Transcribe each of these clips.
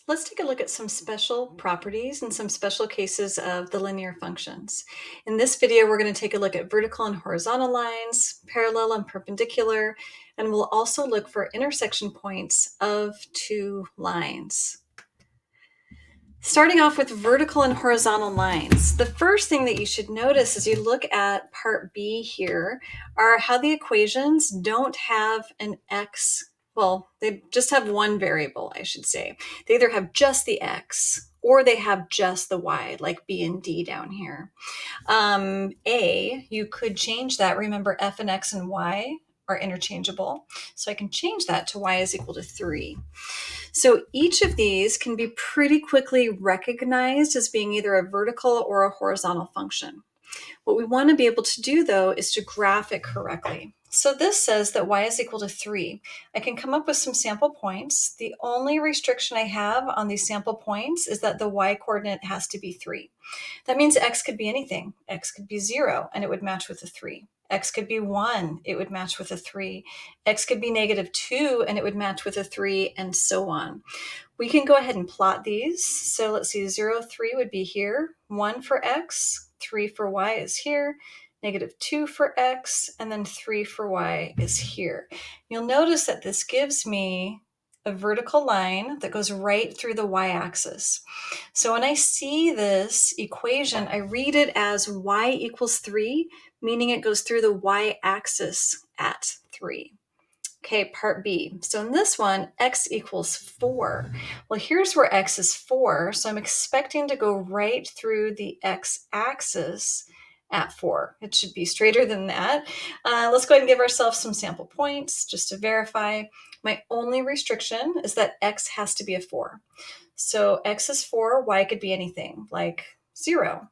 Let's take a look at some special properties and some special cases of the linear functions. In this video, we're going to take a look at vertical and horizontal lines, parallel and perpendicular, and we'll also look for intersection points of two lines. Starting off with vertical and horizontal lines, the first thing that you should notice as you look at part B here are how the equations don't have an x. Well, they just have one variable, I should say. They either have just the x or they have just the y, like B and D down here. You could change that. Remember, f and x and y are interchangeable. So I can change that to y is equal to 3. So each of these can be pretty quickly recognized as being either a vertical or a horizontal function. What we want to be able to do, though, is to graph it correctly. So this says that y is equal to 3. I can come up with some sample points. The only restriction I have on these sample points is that the y coordinate has to be 3. That means x could be anything. X could be 0, and it would match with a 3. X could be 1, it would match with a 3. X could be -2, and it would match with a 3, and so on. We can go ahead and plot these. So let's see, 0, 3 would be here. 1 for x, 3 for y is here. -2 for x, and then 3 for y is here. You'll notice that this gives me a vertical line that goes right through the y-axis. So when I see this equation, I read it as y equals 3, meaning it goes through the y-axis at 3. Okay, part B. So in this one, x equals 4. Well, here's where x is 4, so I'm expecting to go right through the x-axis at 4. It should be straighter than that. Let's go ahead and give ourselves some sample points just to verify. My only restriction is that x has to be a 4. So x is 4, y could be anything, like 0.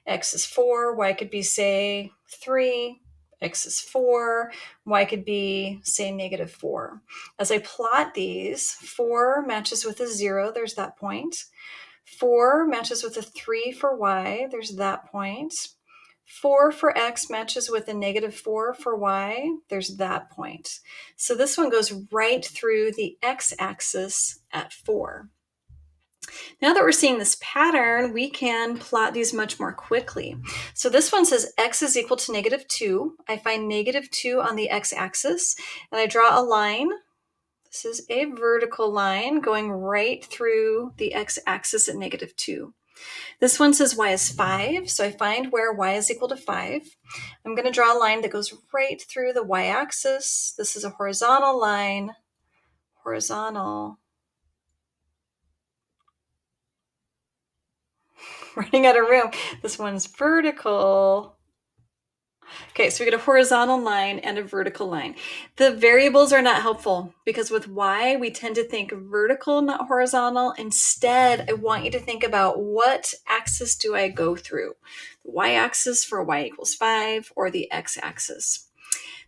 X is 4, y could be, say, 3. X is 4, y could be, say, -4. As I plot these, 4 matches with a 0, there's that point. 4 matches with a 3 for y, there's that point. 4 for x matches with a -4 for y, there's that point. So this one goes right through the x-axis at 4. Now that we're seeing this pattern, we can plot these much more quickly. So this one says x is equal to -2. I find -2 on the x-axis, and I draw a line. This is a vertical line going right through the x-axis at -2. This one says y is 5, so I find where y is equal to 5. I'm going to draw a line that goes right through the y-axis. This is a horizontal line, horizontal. Running out of room. This one's vertical. Okay, so we get a horizontal line and a vertical line. The variables are not helpful because with y, we tend to think vertical, not horizontal. Instead, I want you to think about what axis do I go through? The y-axis for y equals 5 or the x-axis?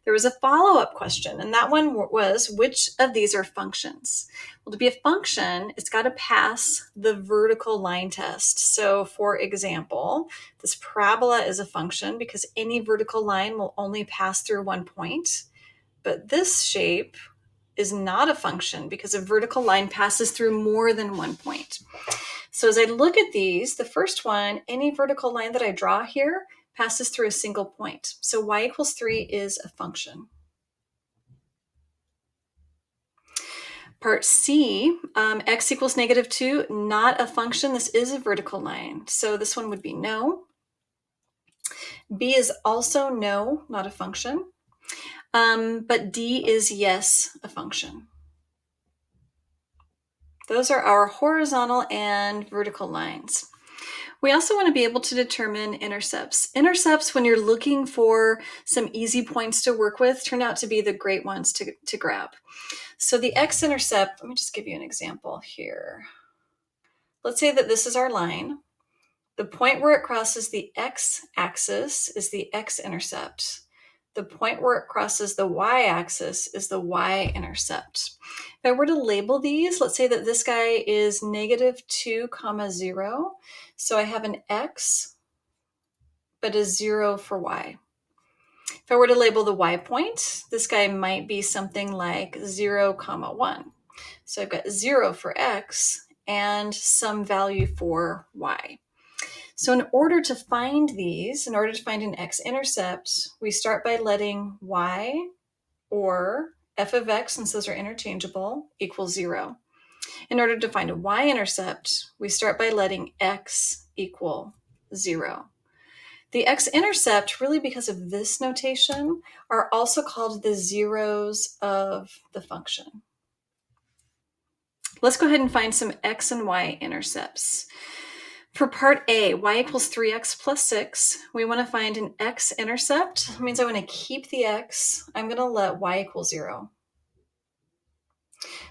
There was a follow-up question, and that one was, which of these are functions? Well, to be a function, it's got to pass the vertical line test. So, for example, this parabola is a function because any vertical line will only pass through one point. But this shape is not a function because a vertical line passes through more than one point. So as I look at these, the first one, any vertical line that I draw here passes through a single point. So y equals 3 is a function. Part C, x equals -2, not a function. This is a vertical line. So this one would be no. B is also no, not a function. But D is yes, a function. Those are our horizontal and vertical lines. We also want to be able to determine intercepts. Intercepts, when you're looking for some easy points to work with, turn out to be the great ones to grab. So the x-intercept, let me just give you an example here. Let's say that this is our line. The point where it crosses the x-axis is the x-intercept. The point where it crosses the y-axis is the y-intercept. If I were to label these, let's say that this guy is -2, 0. So I have an x, but a 0 for y. If I were to label the y point, this guy might be something like 0, 1. So I've got 0 for x and some value for y. So in order to find these, in order to find an x-intercept, we start by letting y or f of x, since those are interchangeable, equal 0. In order to find a y-intercept, we start by letting x equal 0. The x-intercept, really because of this notation, are also called the zeros of the function. Let's go ahead and find some x and y intercepts. For part A, y equals 3x plus 6, we want to find an x-intercept. That means I want to keep the x. I'm going to let y equal 0.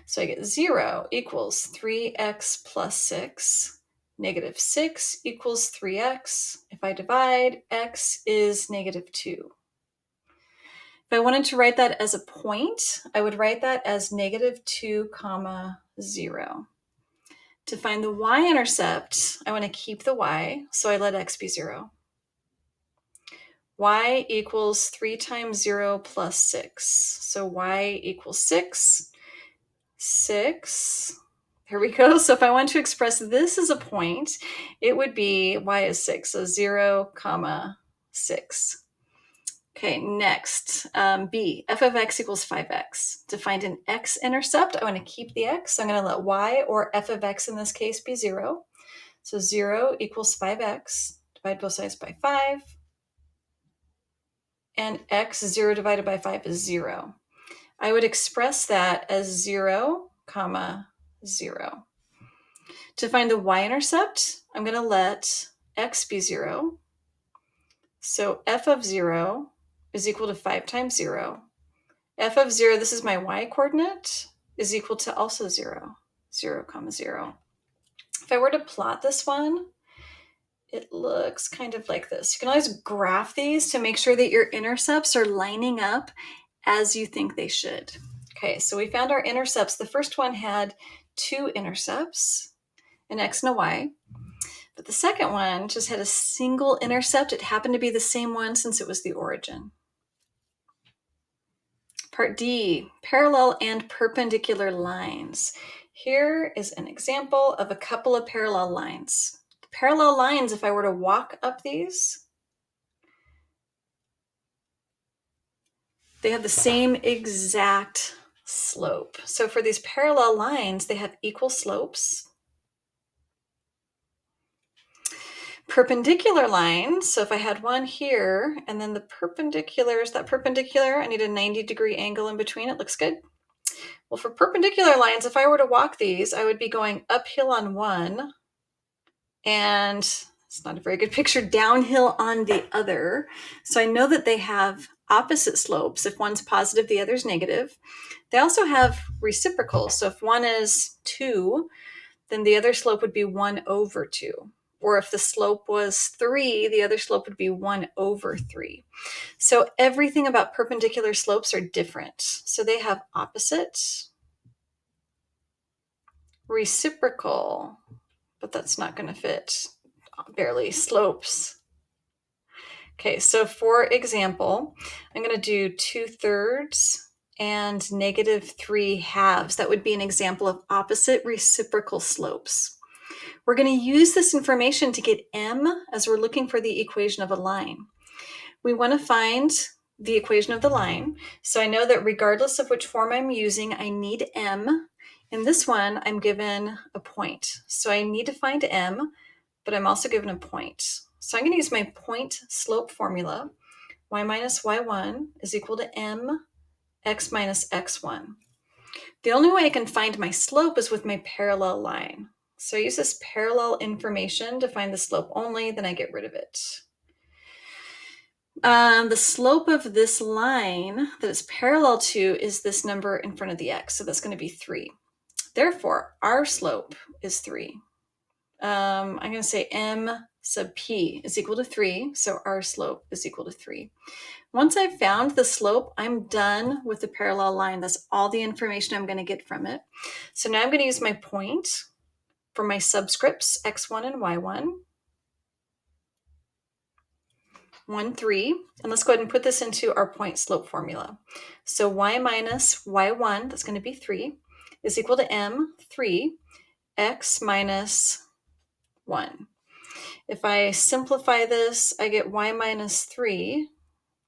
So I get 0 equals 3x plus 6. Negative 6 equals 3x. If I divide, x is negative 2. If I wanted to write that as a point, I would write that as negative 2 comma 0. To find the y-intercept, I want to keep the y, so I let x be 0. Y equals 3 times 0 plus 6. So y equals 6. 6. Here we go. So if I want to express this as a point, it would be y is 6. So 0 comma 6. Okay, next, B, f of x equals 5x. To find an x-intercept, I want to keep the x. So I'm going to let y, or f of x in this case, be 0. So 0 equals 5x. Divide both sides by 5. And x, 0 divided by 5 is 0. I would express that as 0 comma 0. To find the y-intercept, I'm going to let x be 0. So f of 0 is equal to 5 times 0. F of 0, this is my y-coordinate, is equal to also 0. 0 comma 0. If I were to plot this one, it looks kind of like this. You can always graph these to make sure that your intercepts are lining up as you think they should. Okay, so we found our intercepts. The first one had 2 intercepts, an x and a y. But the second one just had a single intercept. It happened to be the same one since it was the origin. Part D, parallel and perpendicular lines. Here is an example of a couple of parallel lines. Parallel lines, if I were to walk up these, they have the same exact slope. So for these parallel lines, they have equal slopes. Perpendicular lines, so if I had one here, and then the perpendicular, is that perpendicular? I need a 90-degree angle in between. It looks good. Well, for perpendicular lines, if I were to walk these, I would be going uphill on one, and it's not a very good picture, downhill on the other. So I know that they have opposite slopes. If one's positive, the other's negative. They also have reciprocals. So if one is 2, then the other slope would be 1 over 2. Or if the slope was 3, the other slope would be 1 over 3. So everything about perpendicular slopes are different. So they have opposite, reciprocal, but that's not going to fit, barely, slopes. Okay, so for example, I'm going to do 2/3 and -3/2. That would be an example of opposite reciprocal slopes. We're going to use this information to get m as we're looking for the equation of a line. We want to find the equation of the line. So I know that regardless of which form I'm using, I need m. In this one, I'm given a point. So I need to find m, but I'm also given a point. So I'm going to use my point slope formula. Y minus y1 is equal to m x minus x1. The only way I can find my slope is with my parallel line. So I use this parallel information to find the slope only, then I get rid of it. The slope of this line that it's parallel to is this number in front of the x, so that's going to be 3. Therefore, our slope is 3. I'm going to say m sub p is equal to 3, so our slope is equal to 3. Once I've found the slope, I'm done with the parallel line. That's all the information I'm going to get from it. So now I'm going to use my point for my subscripts, x1 and y1. 1, 3, and let's go ahead and put this into our point slope formula. So y minus y1, that's going to be 3, is equal to m, 3. x minus 1. If I simplify this, I get y minus 3,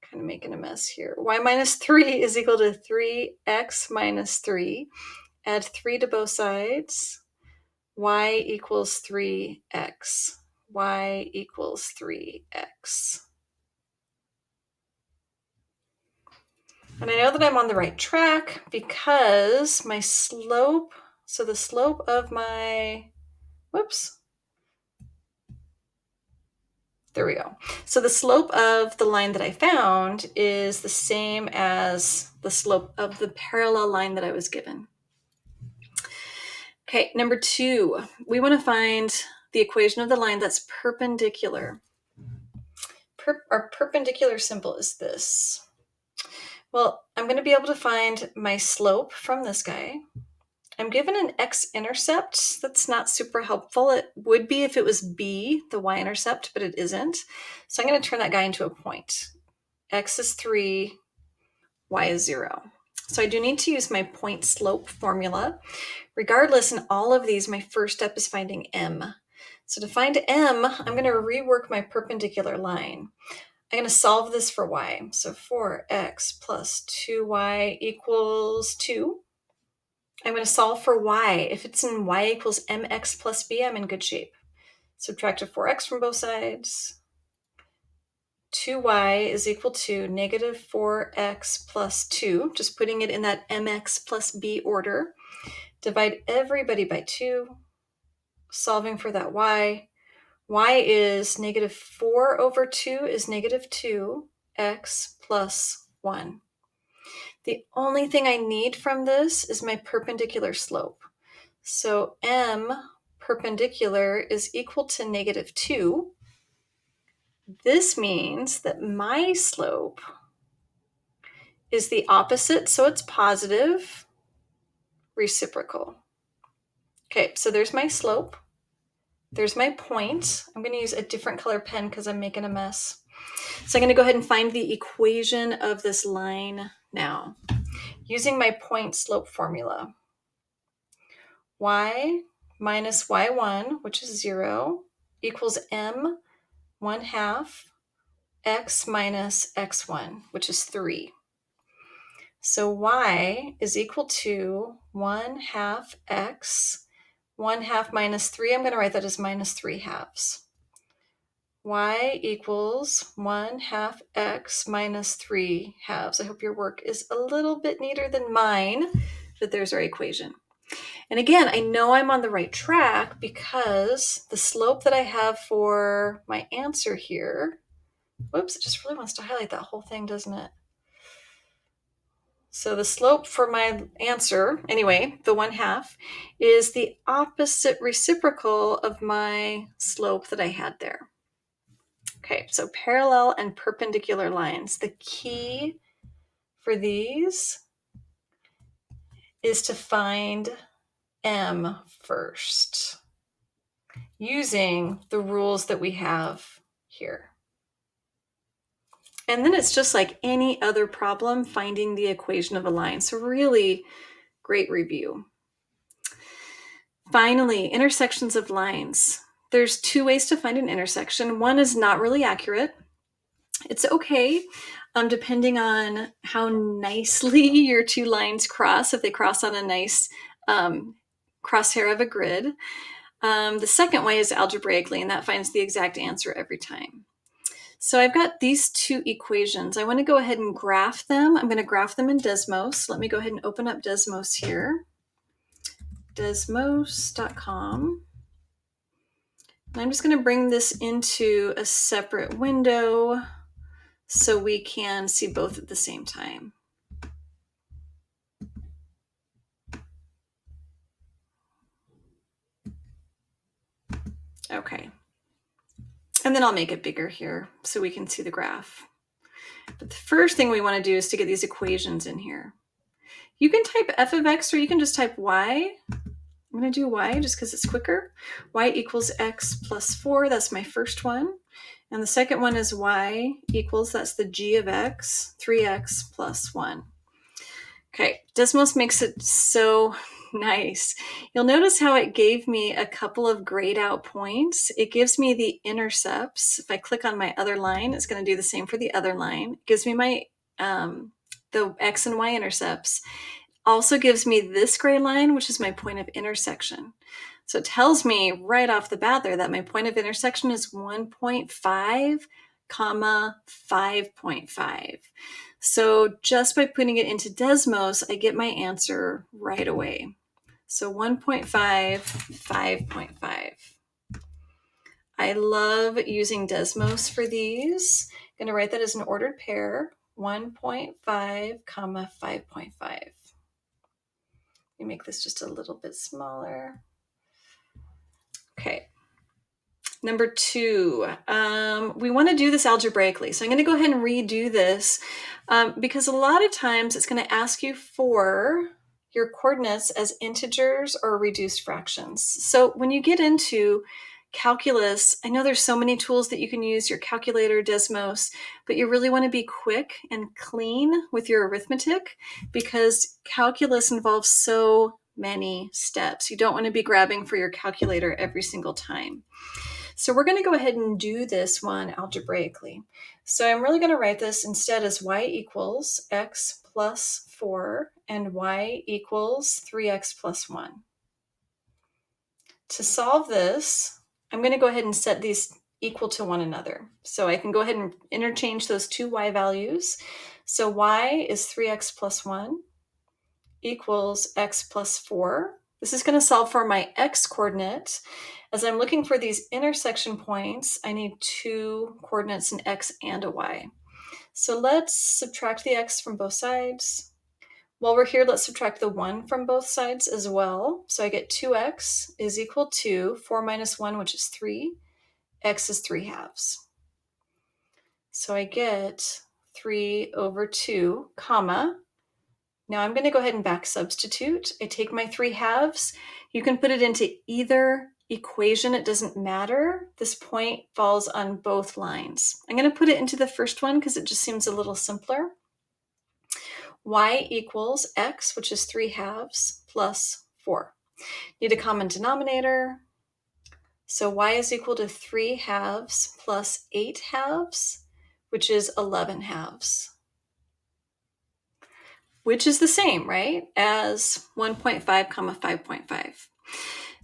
kind of making a mess here. Y minus 3 is equal to 3x minus 3. Add 3 to both sides. Y equals 3x. Y equals 3x. And I know that I'm on the right track because my slope, so the slope of my, whoops, there we go. So the slope of the line that I found is the same as the slope of the parallel line that I was given. Okay, number 2, we want to find the equation of the line that's perpendicular. Our perpendicular symbol is this. Well, I'm going to be able to find my slope from this guy. I'm given an x-intercept. That's not super helpful. It would be if it was b, the y-intercept, but it isn't. So I'm going to turn that guy into a point. X is 3, y is 0. So I do need to use my point slope formula. Regardless, in all of these, my first step is finding m. So to find m, I'm going to rework my perpendicular line. I'm going to solve this for y. So 4x plus 2y equals 2. I'm going to solve for y. If it's in y equals mx plus b, I'm in good shape. Subtract a 4x from both sides. 2y is equal to negative 4x plus 2, just putting it in that mx plus b order. Divide everybody by 2, solving for that y. Y is negative 4 over 2 is negative 2x plus 1. The only thing I need from this is my perpendicular slope. So m perpendicular is equal to negative 2. This means that my slope is the opposite, so it's positive, reciprocal. Okay, so there's my slope. There's my point. I'm going to use a different color pen because I'm making a mess. So I'm going to go ahead and find the equation of this line now using my point slope formula. Y minus y1, which is 0, equals m 1/2 x minus x1, which is 3. So y is equal to 1/2 x, 1/2 minus 3. I'm going to write that as minus 3/2. Y equals 1/2 x minus 3/2. I hope your work is a little bit neater than mine, but there's our equation. And again, I know I'm on the right track because the slope that I have for my answer here, whoops, it just really wants to highlight that whole thing, doesn't it? So the slope for my answer, anyway, the 1/2, is the opposite reciprocal of my slope that I had there. Okay, so parallel and perpendicular lines. The key for these is to find m first using the rules that we have here. And then it's just like any other problem, finding the equation of a line. So really great review. Finally, intersections of lines. There's 2 ways to find an intersection. One is not really accurate. It's okay, depending on how nicely your 2 lines cross, if they cross on a nice crosshair of a grid. The second way is algebraically, and that finds the exact answer every time. So I've got these 2 equations. I want to go ahead and graph them. I'm going to graph them in Desmos. Let me go ahead and open up Desmos here. Desmos.com. And I'm just going to bring this into a separate window so we can see both at the same time. Okay. And then I'll make it bigger here so we can see the graph. But the first thing we want to do is to get these equations in here. You can type f of x or you can just type y. I'm going to do y just because it's quicker. Y equals x plus 4. That's my first one. And the second one is y equals, that's the g of x, 3x plus 1. Okay, Desmos makes it so Nice. You'll notice how it gave me a couple of grayed out points. It gives me the intercepts. If I click on my other line, it's going to do the same for the other line. It gives me my the X and Y intercepts. Also gives me this gray line, which is my point of intersection. So it tells me right off the bat there that my point of intersection is 1.5, comma 5.5. So just by putting it into Desmos, I get my answer right away. So 1.5, 5.5. I love using Desmos for these. I'm going to write that as an ordered pair, 1.5, comma 5.5. Let me make this just a little bit smaller. Okay. Number 2, we want to do this algebraically. So I'm going to go ahead and redo this because a lot of times it's going to ask you for your coordinates as integers or reduced fractions. So when you get into calculus, I know there's so many tools that you can use, your calculator, Desmos, but you really want to be quick and clean with your arithmetic because calculus involves so many steps. You don't want to be grabbing for your calculator every single time. So we're going to go ahead and do this one algebraically. So I'm really going to write this instead as y equals x plus 4 and y equals 3x plus 1. To solve this, I'm going to go ahead and set these equal to one another. So I can go ahead and interchange those two y values. So y is 3x plus 1 equals x plus 4. This is going to solve for my x coordinate. As I'm looking for these intersection points, I need two coordinates, an x and a y. So let's subtract the x from both sides. While we're here, let's subtract the 1 from both sides as well. So I get 2x is equal to 4 minus 1, which is 3. X is 3 halves. So I get 3 over 2, comma. Now I'm going to go ahead and back substitute. I take my 3 halves. You can put it into either equation. It doesn't matter. This point falls on both lines. I'm going to put it into the first one because it just seems a little simpler. Y equals x, which is 3 halves, plus 4. Need a common denominator. So y is equal to 3 halves plus 8 halves, which is 11 halves. Which is the same, right, as 1.5 comma 5.5.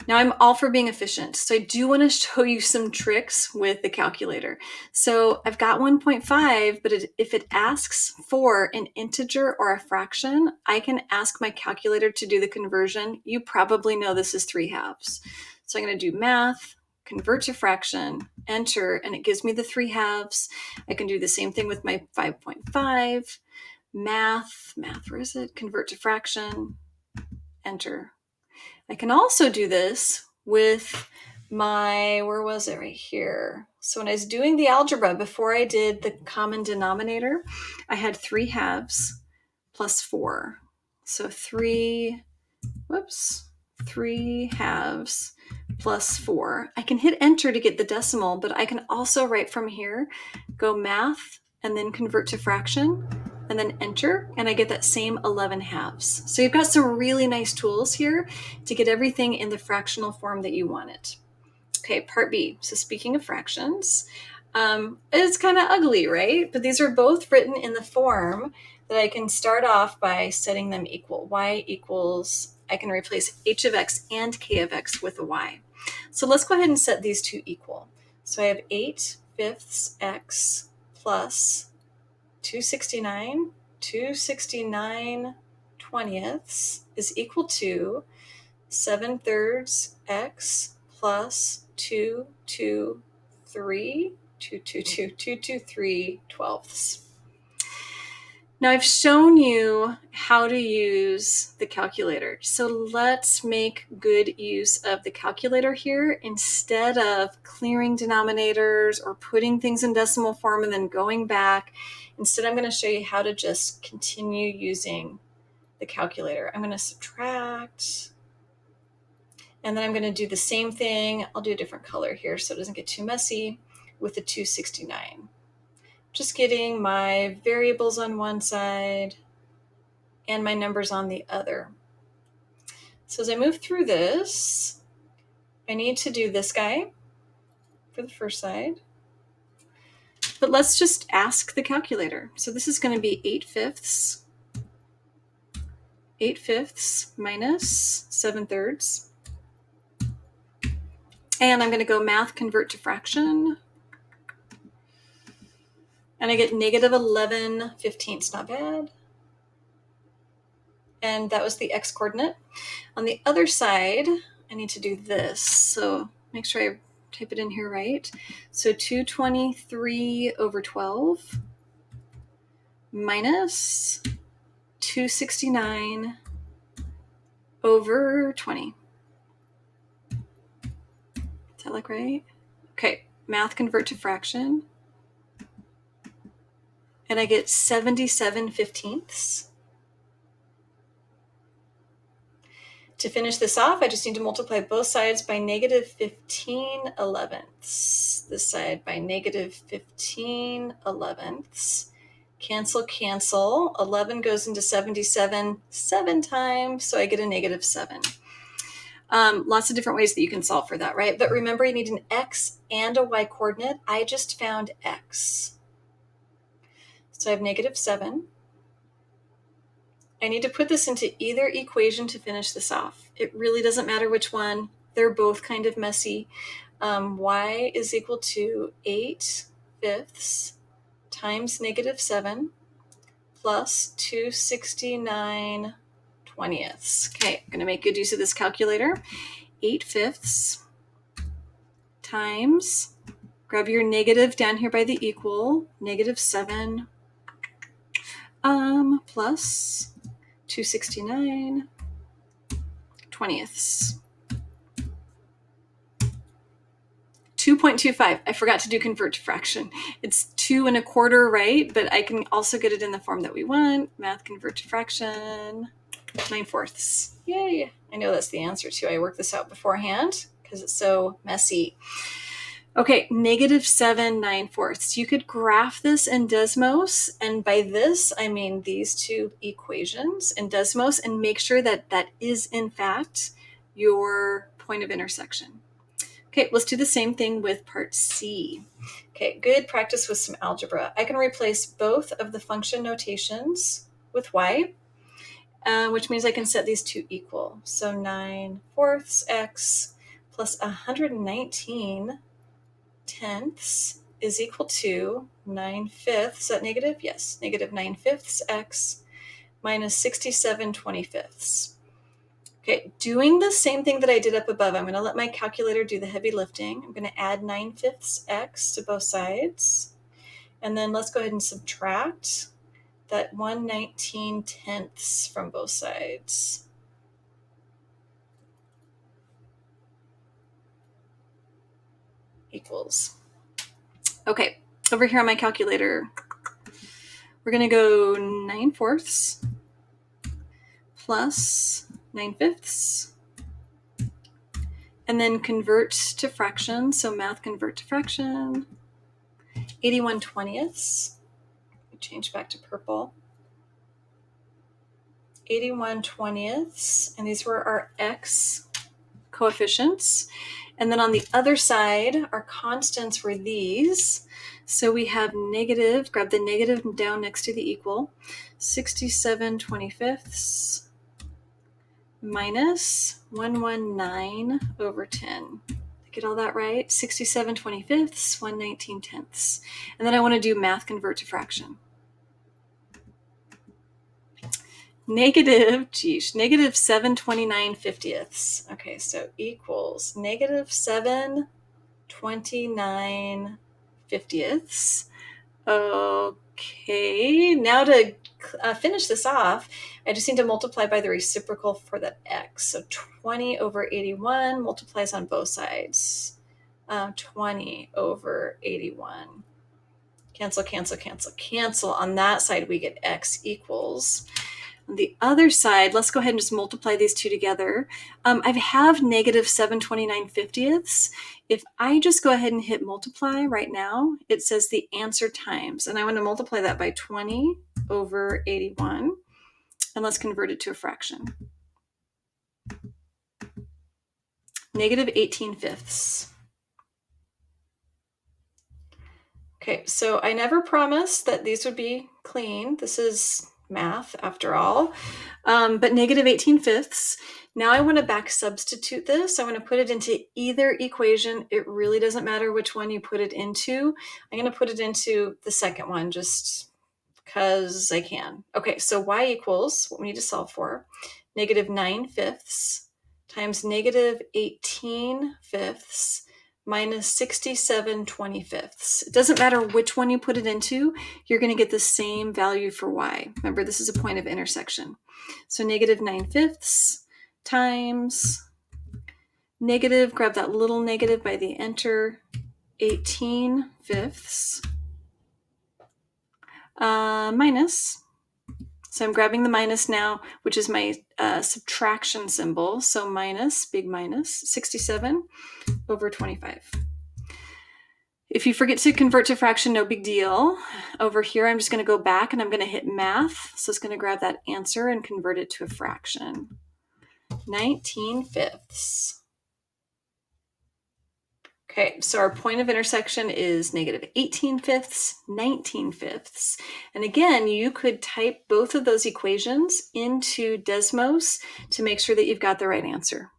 Now I'm all for being efficient, so I do want to show you some tricks with the calculator. So I've got 1.5, but if it asks for an integer or a fraction, I can ask my calculator to do the conversion. You probably know this is 3 halves. So I'm going to do math, convert to fraction, enter, and it gives me the 3 halves. I can do the same thing with my 5.5. Math, where is it? Convert to fraction, enter. I can also do this with my, where was it? Right here. So when I was doing the algebra, before I did the common denominator, I had 3 halves plus 4. So 3 halves plus 4. I can hit enter to get the decimal, but I can also write from here, go math, and then convert to fraction, and then enter, and I get that same 11 halves. So you've got some really nice tools here to get everything in the fractional form that you want it. Okay, part B. So speaking of fractions, it's kind of ugly, right? But these are both written in the form that I can start off by setting them equal. Y equals, I can replace h of x and k of x with a y. So let's go ahead and set these two equal. So I have 8 fifths x plus 269 20ths is equal to 7 thirds x plus 2 3 twelfths. Now I've shown you how to use the calculator. So let's make good use of the calculator here instead of clearing denominators or putting things in decimal form and then going back. Instead, I'm going to show you how to just continue using the calculator. I'm going to subtract, and then I'm going to do the same thing. I'll do a different color here so it doesn't get too messy with the 269. Just getting my variables on one side and my numbers on the other. So as I move through this, I need to do this guy for the first side. But let's just ask the calculator. So this is going to be 8/5. 8/5 minus 7/3. And I'm going to go math convert to fraction. And I get negative 11/15. Not bad. And that was the x coordinate. On the other side, I need to do this. So make sure I type it in here right. So 223/12 minus 269/20. Does that look right? Okay, math convert to fraction. And I get 77/15. To finish this off, I just need to multiply both sides by negative 15/11. This side by negative 15/11. Cancel, cancel. 11 goes into 77 7 times, so I get a negative 7. Lots of different ways that you can solve for that, right? But remember, you need an x and a y coordinate. I just found x. So I have negative 7. I need to put this into either equation to finish this off. It really doesn't matter which one. They're both kind of messy. Y is equal to 8/5 times negative 7 plus 269/20. Okay, I'm going to make good use of this calculator. 8/5 times, grab your negative down here by the equal, negative 7 plus 269/20. 2.25. I forgot to do convert to fraction. It's 2 1/4, right? But I can also get it in the form that we want. Math convert to fraction. 9/4. Yay. I know that's the answer too. I worked this out beforehand because it's so messy. Okay, negative 7 9/4. You could graph this in Desmos, and by this I mean these two equations in Desmos, and make sure that that is in fact your point of intersection. Okay, let's do the same thing with part C. Okay, good practice with some algebra. I can replace both of the function notations with y, which means I can set these two equal. So 9/4 x plus 119 tenths is equal to 9/5. Is that negative? Yes, negative 9/5 x minus 67/25. Okay, doing the same thing that I did up above, I'm going to let my calculator do the heavy lifting. I'm going to add 9/5 x to both sides. And then let's go ahead and subtract that 119 tenths from both sides. Equals. Okay, over here on my calculator, we're going to go 9/4 plus 9/5, and then convert to fractions. So math convert to fraction. 81/20. Change back to purple. 81/20, and these were our x coefficients. And then on the other side, our constants were these. So we have negative, grab the negative down next to the equal, 67/25 minus 119/10. Get all that right? 67/25, 119 tenths. And then I want to do math convert to fraction. Negative 729/50. Okay, so equals negative 729/50. Okay, now to finish this off, I just need to multiply by the reciprocal for that x. So 20/81 multiplies on both sides. 20/81. Cancel, cancel, cancel, cancel. On that side, we get x equals. On the other side, let's go ahead and just multiply these two together. I have negative 729/50. If I just go ahead and hit multiply right now, it says the answer times, and I want to multiply that by 20/81, and let's convert it to a fraction. negative 18 fifths. Okay, so I never promised that these would be clean. This is math after all, but negative 18 fifths. Now I want to back substitute this. I want to put it into either equation. It really doesn't matter which one you put it into. I'm going to put it into the second one just because I can. Okay, so y equals what we need to solve for, negative 9 fifths times negative 18 fifths minus 67 25ths. It doesn't matter which one you put it into, you're going to get the same value for y. Remember, this is a point of intersection. So negative 9 fifths times negative, grab that little negative by the enter, 18 fifths minus, so I'm grabbing the minus now, which is my subtraction symbol. So minus, big minus, 67 over 25. If you forget to convert to fraction, no big deal. Over here, I'm just going to go back and I'm going to hit math. So it's going to grab that answer and convert it to a fraction. 19 fifths. Okay, so our point of intersection is negative 18 fifths, 19 fifths. And again, you could type both of those equations into Desmos to make sure that you've got the right answer.